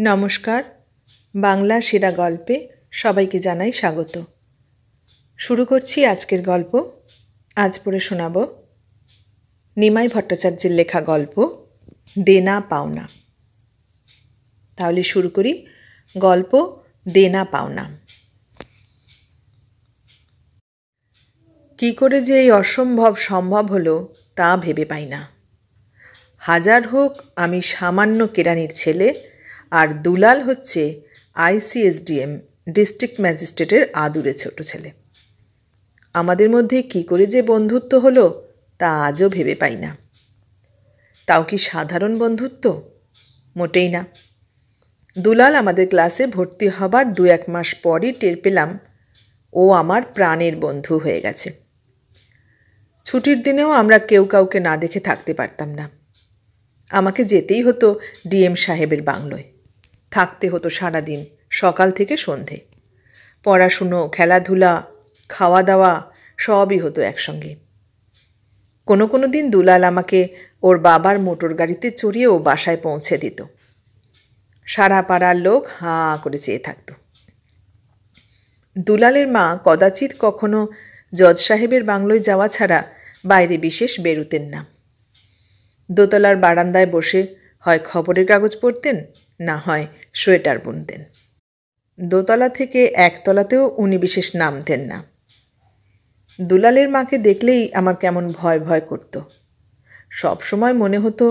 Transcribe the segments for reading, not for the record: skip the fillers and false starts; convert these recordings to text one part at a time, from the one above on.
নমস্কার, বাংলা সেরা গল্পে সবাইকে জানাই স্বাগত। শুরু করছি আজকের গল্প। আজ পড়ে শোনাব নিমাই ভট্টাচার্যের লেখা গল্প দেনা পাওনা। তাহলে শুরু করি গল্প দেনা পাওনা। কি করে যে এই অসম্ভব সম্ভব হলো তা ভেবে পাই না। হাজার হোক আমি সামান্য কেরানির ছেলে, আর দুলাল হচ্ছে ICSDM ডিস্ট্রিক্ট ম্যাজিস্ট্রেটের আদুরে ছোট ছেলে। আমাদের মধ্যে কি করে যে বন্ধুত্ব হলো তা আজও ভেবে পাই না। তাও কি সাধারণ বন্ধুত্ব? মোটেই না। দুলাল আমাদের ক্লাসে ভর্তি হবার 2-1 মাস পরই টের পেলাম ও আমার প্রাণের বন্ধু হয়ে গেছে। ছুটির দিনেও আমরা কেউ কাউকে না দেখে থাকতে পারতাম না। আমাকে যেতেই হতো DM সাহেবের বাংলোয়। থাকতে হতো সারাদিন, সকাল থেকে সন্ধে। পড়াশুনো, খেলাধুলা, খাওয়া দাওয়া সবই হতো একসঙ্গে। কোনো দিন দুলাল আমাকে ওর বাবার মোটর গাড়িতে চড়িয়ে ও বাসায় পৌঁছে দিত। সারা পাড়ার লোক হাঁ করে চেয়ে থাকত। দুলালের মা কদাচিৎ কখনো জজ সাহেবের বাংলোয় যাওয়া ছাড়া বাইরে বিশেষ বেরুতেন না। দোতলার বারান্দায় বসে হয় খবরের কাগজ পড়তেন, না হয় সোয়েটার বুনতেন। দোতলা থেকে একতলাতেও উনি বিশেষ নামতেন না। দুলালের মাকে দেখলেই আমার কেমন ভয় ভয় করত। সব সময় মনে হতো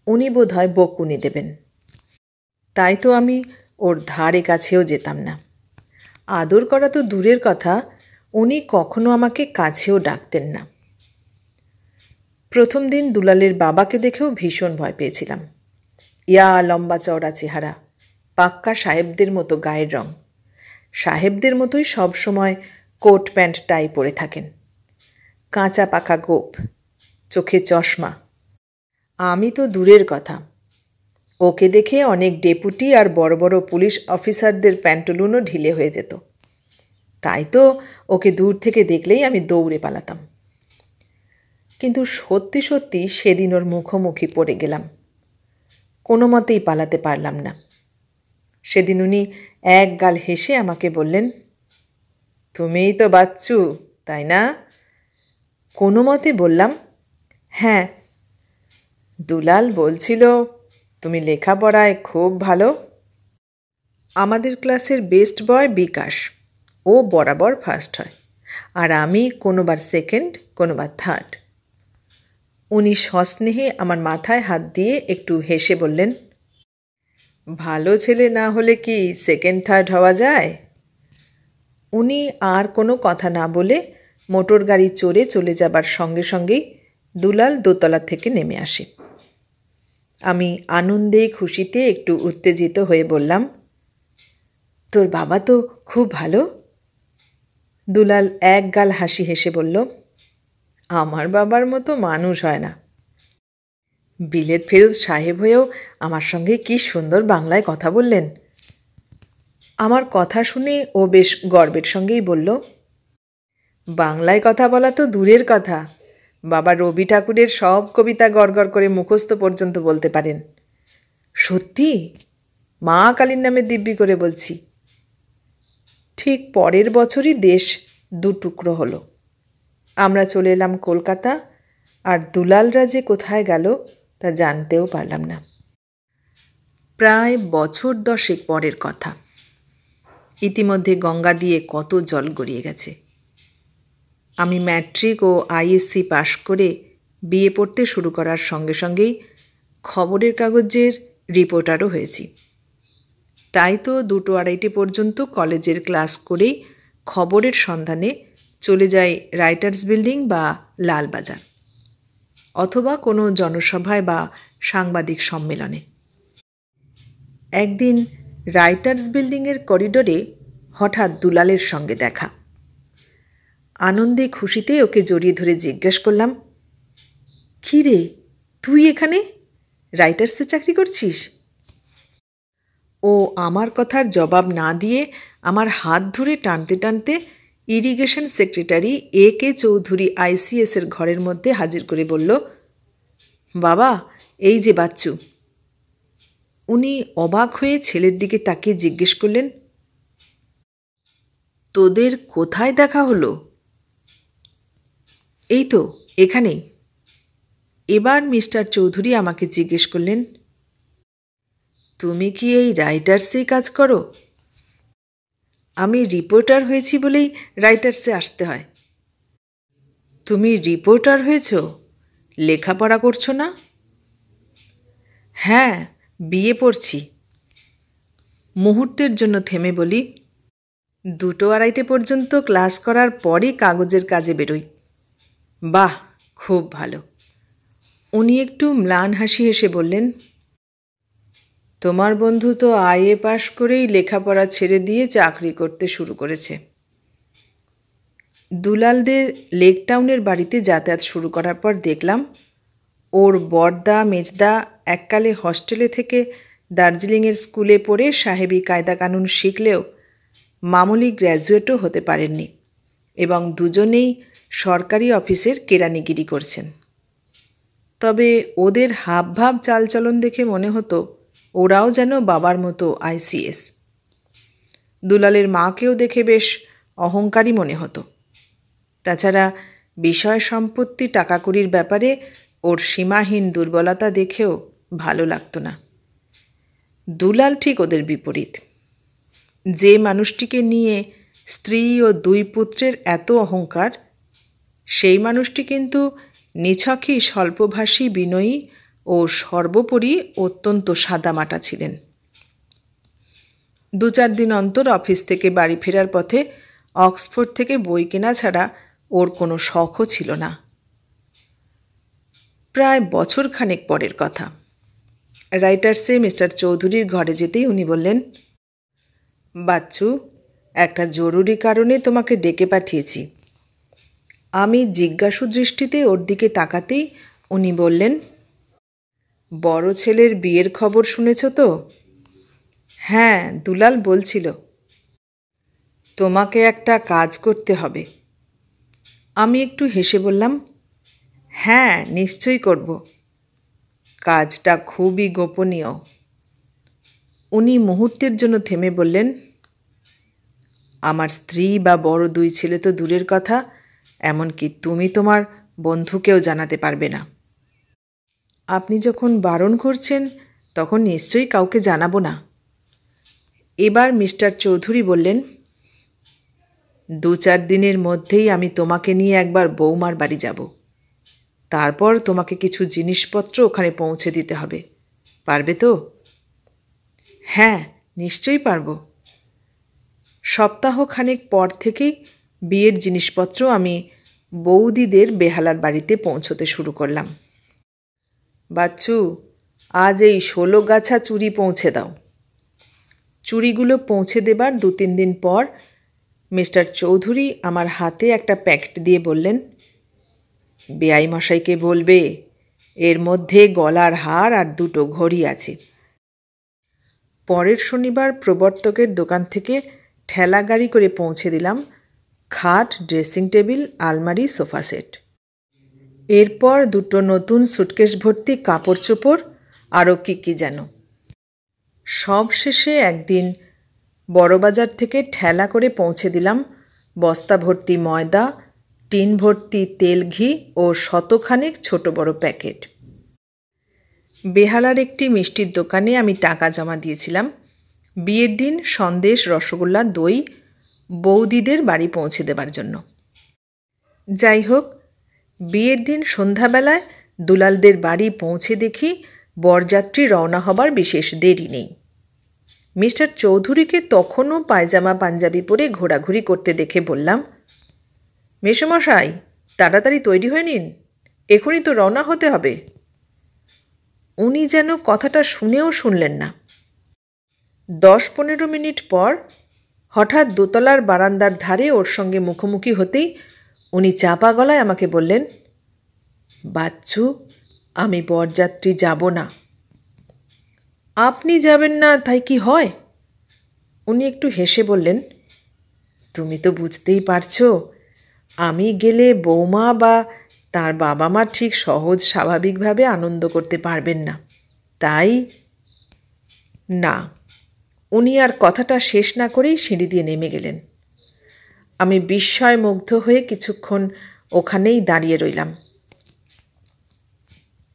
উনি বোধহয় বকুনি দেবেন। তাই তো আমি ওর ধারে কাছেও যেতাম না। আদর করা তো দূরের কথা, উনি কখনো আমাকে কাছেও ডাকতেন না। প্রথম দিন দুলালের বাবাকে দেখেও ভীষণ ভয় পেয়েছিলাম। ইয়া লম্বা চওড়া চেহারা, পাক্কা সাহেবদের মতো গায়ের রং। সাহেবদের মতোই সব সময় কোট প্যান্ট টাই পরে থাকেন। কাঁচা পাকা গোঁফ, চোখে চশমা। আমি তো দূরের কথা, ওকে দেখে অনেক ডেপুটি আর বড় বড় পুলিশ অফিসারদের প্যান্টলুনও ঢিলে হয়ে যেত। তাই তো ওকে দূর থেকে দেখলেই আমি দৌড়ে পালাতাম। কিন্তু সত্যি সত্যি সেদিন ওর মুখোমুখি পড়ে গেলাম। কোনো মতেই পালাতে পারলাম না। সেদিন উনি এক গাল হেসে আমাকে বললেন, তুমিই তো বাচ্চু, তাই না? কোনো মতে বললাম, হ্যাঁ। দুলাল বলছিল তুমি লেখাপড়ায় খুব ভালো। আমাদের ক্লাসের বেস্ট বয় বিকাশ, ও বরাবর ফার্স্ট হয়, আর আমি কোনোবার সেকেন্ড, কোনোবার থার্ড। উনি সস্নেহে আমার মাথায় হাত দিয়ে একটু হেসে বললেন, ভালো ছেলে না হলে কি সেকেন্ড থার্ড হওয়া যায়? উনি আর কোনো কথা না বলে মোটর গাড়ি চড়ে চলে যাবার সঙ্গে সঙ্গেই দুলাল দোতলা থেকে নেমে আসে। আমি আনন্দে খুশিতে একটু উত্তেজিত হয়ে বললাম, তোর বাবা তো খুব ভালো। দুলাল এক গাল হাসি হেসে বলল, আমার বাবার মতো মানুষ হয় না। বিলেত ফেরত সাহেব হয়েও আমার সঙ্গে কি সুন্দর বাংলায় কথা বললেন। আমার কথা শুনে ও বেশ গর্বের সঙ্গেই বলল, বাংলায় কথা বলা তো দূরের কথা, বাবা রবি ঠাকুরের সব কবিতা গড়গড় করে মুখস্থ পর্যন্ত বলতে পারেন। সত্যি? মা কালীর নামে দিব্যি করে বলছি। ঠিক পরের বছরই দেশ দুটুকরো হলো। আমরা চলে এলাম কলকাতা, আর দুলালরা যে কোথায় গেল তা জানতেও পারলাম না। প্রায় বছর 10 পরের কথা। ইতিমধ্যে গঙ্গা দিয়ে কত জল গড়িয়ে গেছে। আমি ম্যাট্রিক ও ISC পাশ করে বিয়ে পড়তে শুরু করার সঙ্গে সঙ্গেই খবরের কাগজের রিপোর্টারও হয়েছি। তাই তো 2-2:30 পর্যন্ত কলেজের ক্লাস করেই খবরের সন্ধানে চলে যাই রাইটার্স বিল্ডিং বা লালবাজার, অথবা কোনো জনসভায় বা সাংবাদিক সম্মেলনে। একদিন রাইটার্স বিল্ডিংয়ের করিডোরে হঠাৎ দুলালের সঙ্গে দেখা। আনন্দে খুশিতে ওকে জড়িয়ে ধরে জিজ্ঞেস করলাম, কী রে, তুই এখানে রাইটার্সে চাকরি করছিস? ও আমার কথার জবাব না দিয়ে আমার হাত ধরে টানতে টানতে ইরিগেশন সেক্রেটারি AK চৌধুরী ICS-এর ঘরের মধ্যে হাজির করে বলল, বাবা, এই যে বাচ্চু। উনি অবাক হয়ে ছেলের দিকে তাকিয়ে জিজ্ঞেস করলেন, তোদের কোথায় দেখা হলো? এই তো এখানেই। এবার মিস্টার চৌধুরী আমাকে জিজ্ঞেস করলেন, তুমি কি এই রাইটার্সেই কাজ করো? আমি রিপোর্টার হয়েছি বলেই রাইটার্সে আসতে হয়। তুমি রিপোর্টার হয়েছ, লেখাপড়া করছো না? হ্যাঁ, বিয়ে পড়ছি। মুহূর্তের জন্য থেমে বলি, 2-2:30 পর্যন্ত ক্লাস করার পরই কাগজের কাজে বেরোই। বাহ, খুব ভালো। উনি একটু ম্লান হাসি হেসে বললেন, তোমার বন্ধু তো আইএ পাশ করেই লেখাপড়া ছেড়ে দিয়ে চাকরি করতে শুরু করেছে। দুলালদের লেক টাউনের বাড়িতে যাতায়াত শুরু করার পর দেখলাম ওর বড়দা মেজদা এককালে হস্টেলে থেকে দার্জিলিংয়ের স্কুলে পড়ে সাহেবি কায়দা কানুন শিখলেও মামুলি গ্র্যাজুয়েটও হতে পারেননি এবং দুজনেই সরকারি অফিসের কেরানিগিরি করছেন। তবে ওদের হাবভাব চালচলন দেখে মনে হতো ওরাও যেন বাবার মতো আইসিএস। দুলালের মাকেও দেখে বেশ অহংকারী মনে হতো। তাছাড়া বিষয় সম্পত্তি টাকাকড়ির ব্যাপারে ওর সীমাহীন দুর্বলতা দেখেও ভালো লাগতো না। দুলাল ঠিক ওদের বিপরীত। যে মানুষটিকে নিয়ে স্ত্রী ও 2 পুত্রের এত অহংকার, সেই মানুষটি কিন্তু নিছকই স্বল্পভাষী, বিনয়ী ও সর্বোপরি অত্যন্ত সাদামাটা ছিলেন। 2-4 দিন অন্তর অফিস থেকে বাড়ি ফেরার পথে অক্সফোর্ড থেকে বই কেনা ছাড়া ওর কোনো শখও ছিল না। প্রায় বছরখানেক পরের কথা। রাইটার্সে মিস্টার চৌধুরীর ঘরে যেতেই উনি বললেন, বাচ্চু, একটা জরুরি কারণে তোমাকে ডেকে পাঠিয়েছি। আমি জিজ্ঞাসু দৃষ্টিতে ওর দিকে তাকাতেই উনি বললেন, বড় ছেলের বিয়ের খবর শুনেছ তো? হ্যাঁ, দুলাল বলছিল। তোমাকে একটা কাজ করতে হবে। আমি একটু হেসে বললাম, হ্যাঁ, নিশ্চয়ই করব। কাজটা খুবই গোপনীয়। উনি মুহূর্তের জন্য থেমে বললেন, আমার স্ত্রী বা বড় 2 ছেলে তো দূরের কথা, এমনকি তুমি তোমার বন্ধুকেও জানাতে পারবে না। আপনি যখন বারণ করছেন তখন নিশ্চয়ই কাউকে জানাবো না। এবার মিস্টার চৌধুরী বললেন, 2-4 দিনের মধ্যেই আমি তোমাকে নিয়ে একবার বৌমার বাড়ি যাব। তারপর তোমাকে কিছু জিনিসপত্র ওখানে পৌঁছে দিতে হবে। পারবে তো? হ্যাঁ, নিশ্চয়ই পারব। সপ্তাহখানেক পর থেকেই বিয়ের জিনিসপত্র আমি বৌদিদের বেহালার বাড়িতে পৌঁছতে শুরু করলাম। বাচ্চু, আজ এই 16 গাছা চুড়ি পৌঁছে দাও। চুড়িগুলো পৌঁছে দেবার 2-3 দিন পর মিস্টার চৌধুরী আমার হাতে একটা প্যাকেট দিয়ে বললেন, বেআই মশাইকে বলবে এর মধ্যে গলার হার আর 2টো ঘড়ি আছে। পরের শনিবার প্রবর্তকের দোকান থেকে ঠেলা গাড়ি করে পৌঁছে দিলাম খাট, ড্রেসিং টেবিল, আলমারি, সোফা সেট। এরপর 2টো নতুন সুটকেস ভর্তি কাপড় চোপড়, আরও কী যেন। সব শেষে একদিন বড়বাজার থেকে ঠেলা করে পৌঁছে দিলাম বস্তা ভর্তি ময়দা, টিন ভর্তি তেল, ঘি ও শতখানেক ছোট বড় প্যাকেট। বেহালার একটি মিষ্টির দোকানে আমি টাকা জমা দিয়েছিলাম বিয়ের দিন সন্দেশ, রসগোল্লা, দই বৌদিদের বাড়ি পৌঁছে দেবার জন্য। যাই হোক, বিয়ের দিন সন্ধ্যাবেলায় দুলালদের বাড়ি পৌঁছে দেখি বরযাত্রী রওনা হবার বিশেষ দেরি নেই। মিস্টার চৌধুরীকে তখনও পায়জামা পাঞ্জাবি পরে ঘোরাঘুরি করতে দেখে বললাম, মেসোমশাই, তাড়াতাড়ি তৈরি হয়ে নিন, এখনই তো রওনা হতে হবে। উনি যেন কথাটা শুনেও শুনলেন না। 10-15 মিনিট পর হঠাৎ দোতলার বারান্দার ধারে ওর সঙ্গে মুখোমুখি হতেই উনি চাপা গলায় আমাকে বললেন, বাচ্চু, আমি বরযাত্রী যাব না। আপনি যাবেন না তাই কি হয়? উনি একটু হেসে বললেন, তুমি তো বুঝতেই পারছো, আমি গেলে বৌমা বা তার বাবা মা ঠিক সহজ স্বাভাবিকভাবে আনন্দ করতে পারবেন না। তাই না, উনি আর কথাটা শেষ না করেই সিঁড়ি দিয়ে নেমে গেলেন। আমি বিস্ময়মুগ্ধ হয়ে কিছুক্ষণ ওখানেই দাঁড়িয়ে রইলাম।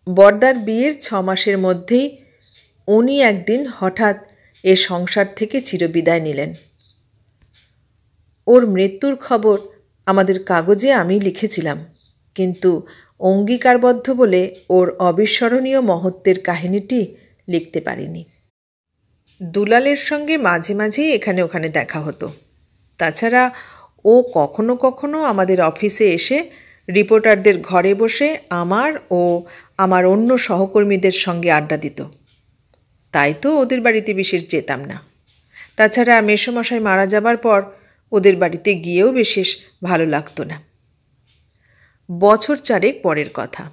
বরদার বিয়ের 6 মাসের মধ্যেই উনি একদিন হঠাৎ এ সংসার থেকে চিরবিদায় নিলেন। ওর মৃত্যুর খবর আমাদের কাগজে আমি লিখেছিলাম, কিন্তু অঙ্গীকারবদ্ধ বলে ওর অবিস্মরণীয় মহত্বের কাহিনীটি লিখতে পারিনি। দুলালের সঙ্গে মাঝে মাঝেই এখানে ওখানে দেখা হতো। তাছাড়া ও কখনো কখনো আমাদের অফিসে এসে রিপোর্টারদের ঘরে বসে আমার ও আমার অন্য সহকর্মীদের সঙ্গে আড্ডা দিত। তাই তো ওদের বাড়িতে বিশেষ যেতাম না। তাছাড়া মেসোমশাই মারা যাবার পর ওদের বাড়িতে গিয়েও বিশেষ ভালো লাগতো না। বছর 4 পরের কথা।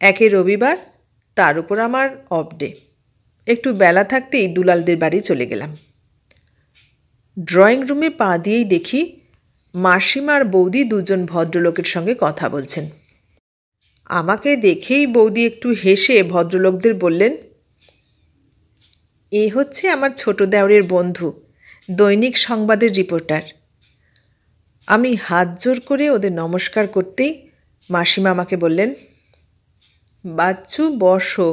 একে রবিবার, তার উপর আমার অফ ডে। একটু বেলা থাকতেই দুলালদের বাড়ি চলে গেলাম। ড্রয়িং রুমে পা দিয়েই দেখি মাসিমা আর বৌদি দুজন ভদ্রলোকের সঙ্গে কথা বলছেন। আমাকে দেখেই বৌদি একটু হেসে ভদ্রলোকদের বললেন, এ হচ্ছে আমার ছোট দেওরের বন্ধু, দৈনিক সংবাদের রিপোর্টার। আমি হাত জোর করে ওদের নমস্কার করতেই মাসিমা আমাকে বললেন, বাচ্চু বসো।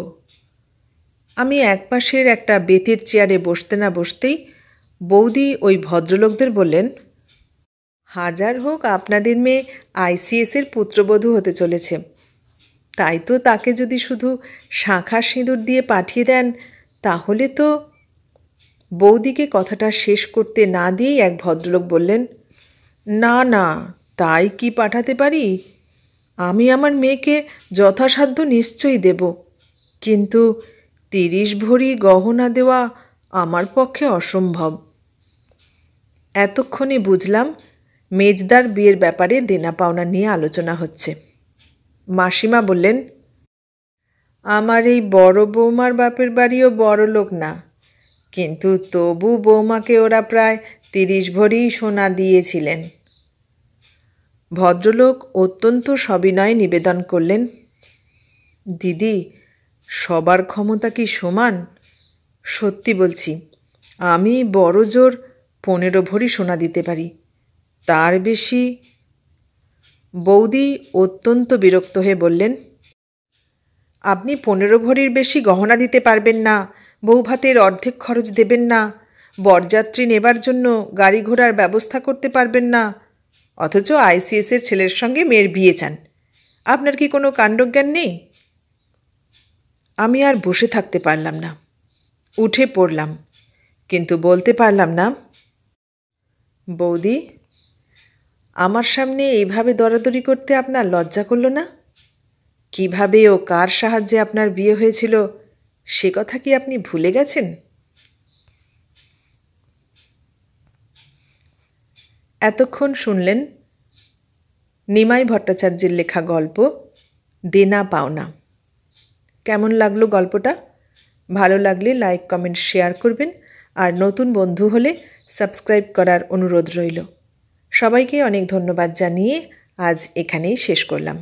আমি একপাশের একটা বেতের চেয়ারে বসতে না বসতেই বৌদি ওই ভদ্রলোকদের বললেন, হাজার হোক আপনাদের মেয়ে আইসিএসের পুত্রবধূ হতে চলেছে, তাই তো তাকে যদি শুধু শাঁখা সিঁদুর দিয়ে পাঠিয়ে দেন তাহলে তো। বৌদিকে কথাটা শেষ করতে না দিয়েই এক ভদ্রলোক বললেন, না না, তাই কি পাঠাতে পারি? আমি আমার মেয়েকে যথাসাধ্য নিশ্চয়ই দেব, কিন্তু 30 ভরি গহনা দেওয়া আমার পক্ষে অসম্ভব। এতক্ষণে বুঝলাম মেজদার বিয়ের ব্যাপারে দেনা পাওনা নিয়ে আলোচনা হচ্ছে। মাসিমা বললেন, আমার এই বড় বৌমার বাপের বাড়িও বড় লোক না, কিন্তু তবু বৌমাকে ওরা প্রায় 30 ভরি সোনা দিয়েছিলেন। ভদ্রলোক অত্যন্ত সবিনয়ে নিবেদন করলেন, দিদি, সবার ক্ষমতা কি সমান? সত্যি বলছি, আমি বড় জোর 15 ভরি সোনা দিতে পারি, তার বেশি। বৌদি অত্যন্ত বিরক্ত হয়ে বললেন, আপনি 15 ভরির বেশি গহনা দিতে পারবেন না, বৌভাতের অর্ধেক খরচ দেবেন না, বরযাত্রী নেবার জন্য গাড়ি ঘোড়ার ব্যবস্থা করতে পারবেন না, অথচ আইসিএসের ছেলের সঙ্গে মেয়ের বিয়ে চান। আপনার কি কোনো কাণ্ডজ্ঞান নেই? আমি আর বসে থাকতে পারলাম না, উঠে পড়লাম, কিন্তু বলতে পারলাম না, বৌদি, আমার সামনে এইভাবে দরাদরি করতে আপনার লজ্জা করল না? কিভাবে ও কার সাহায্যে আপনার বিয়ে হয়েছিল সে কথা কি আপনি ভুলে গেছেন? এতক্ষণ শুনলেন নিমাই ভট্টাচার্যের লেখা গল্প দেনা পাওনা। কেমন লাগলো গল্পটা? ভালো লাগলে লাইক, কমেন্ট, শেয়ার করবেন, আর নতুন বন্ধু হলে সাবস্ক্রাইব করার অনুরোধ রইল। সবাইকে অনেক ধন্যবাদ জানিয়ে আজ এখানেই শেষ করলাম।